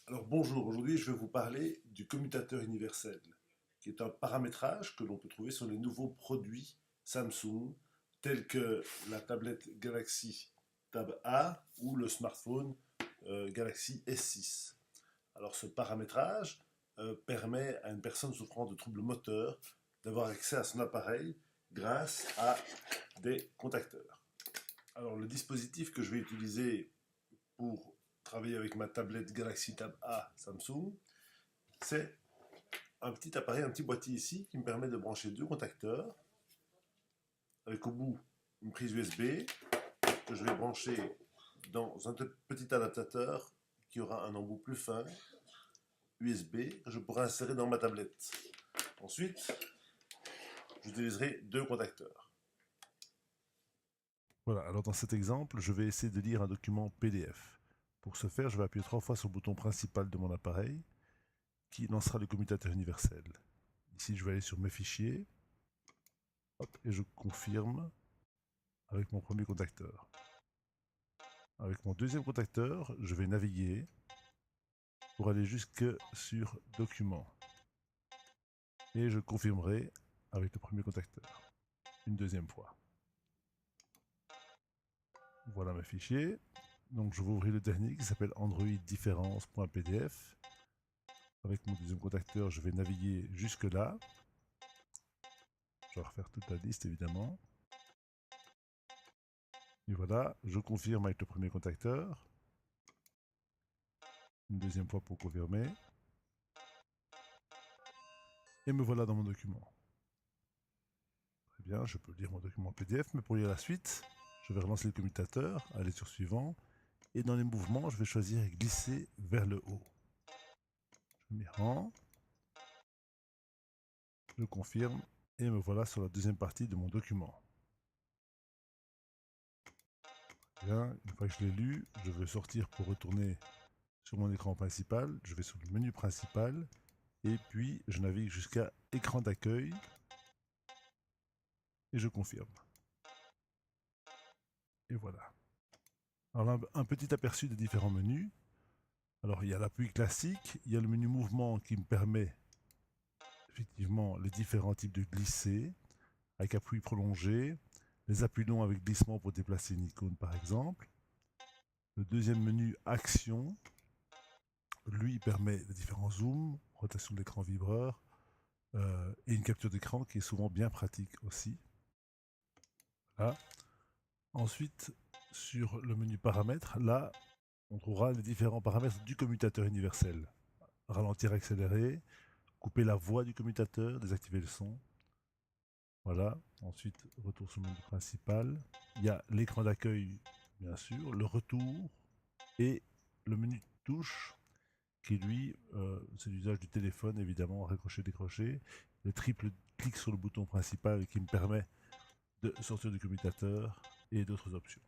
Alors bonjour, aujourd'hui je vais vous parler du commutateur universel, qui est un paramétrage que l'on peut trouver sur les nouveaux produits Samsung, tels que la tablette Galaxy Tab A ou le smartphone Galaxy S6. Alors ce paramétrage permet à une personne souffrant de troubles moteurs d'avoir accès à son appareil grâce à des contacteurs. Alors le dispositif que je vais utiliser pour travailler avec ma tablette Galaxy Tab A Samsung, c'est un petit appareil, un petit boîtier ici qui me permet de brancher deux contacteurs avec au bout une prise USB que je vais brancher dans un petit adaptateur qui aura un embout plus fin USB que je pourrai insérer dans ma tablette. Ensuite, j'utiliserai deux contacteurs. Voilà, alors dans cet exemple, je vais essayer de lire un document PDF. Pour ce faire, je vais appuyer 3 fois sur le bouton principal de mon appareil qui lancera le commutateur universel. Ici, je vais aller sur mes fichiers hop, et je confirme avec mon premier contacteur. Avec mon deuxième contacteur, je vais naviguer pour aller jusque sur Documents. Et je confirmerai avec le premier contacteur une deuxième fois. Voilà mes fichiers. Donc je vais ouvrir le dernier qui s'appelle Android Difference.pdf. Avec mon deuxième contacteur, je vais naviguer jusque là. Je vais refaire toute la liste évidemment. Et voilà, je confirme avec le premier contacteur. Une deuxième fois pour confirmer. Et me voilà dans mon document. Très bien, je peux lire mon document PDF, mais pour lire la suite, je vais relancer le commutateur, aller sur suivant, et dans les mouvements, je vais choisir glisser vers le haut. Je m'y rends, je confirme, et me voilà sur la deuxième partie de mon document. Bien, une fois que je l'ai lu, je vais sortir pour retourner sur mon écran principal. Je vais sur le menu principal, et puis je navigue jusqu'à écran d'accueil, et je confirme. Et voilà. Alors un petit aperçu des différents menus. Alors il y a l'appui classique, il y a le menu mouvement qui me permet effectivement les différents types de glisser, avec appui prolongé, les appuis longs avec glissement pour déplacer une icône par exemple. Le deuxième menu action, lui permet les différents zooms, rotation de l'écran vibreur, et une capture d'écran qui est souvent bien pratique aussi. Voilà. Ensuite, sur le menu paramètres, là, on trouvera les différents paramètres du commutateur universel. Ralentir, accélérer, couper la voix du commutateur, désactiver le son. Voilà, ensuite retour sur le menu principal. Il y a l'écran d'accueil, bien sûr, le retour et le menu touche qui lui, c'est l'usage du téléphone évidemment, raccrocher, décrocher. Le triple clic sur le bouton principal qui me permet de sortir du commutateur et d'autres options.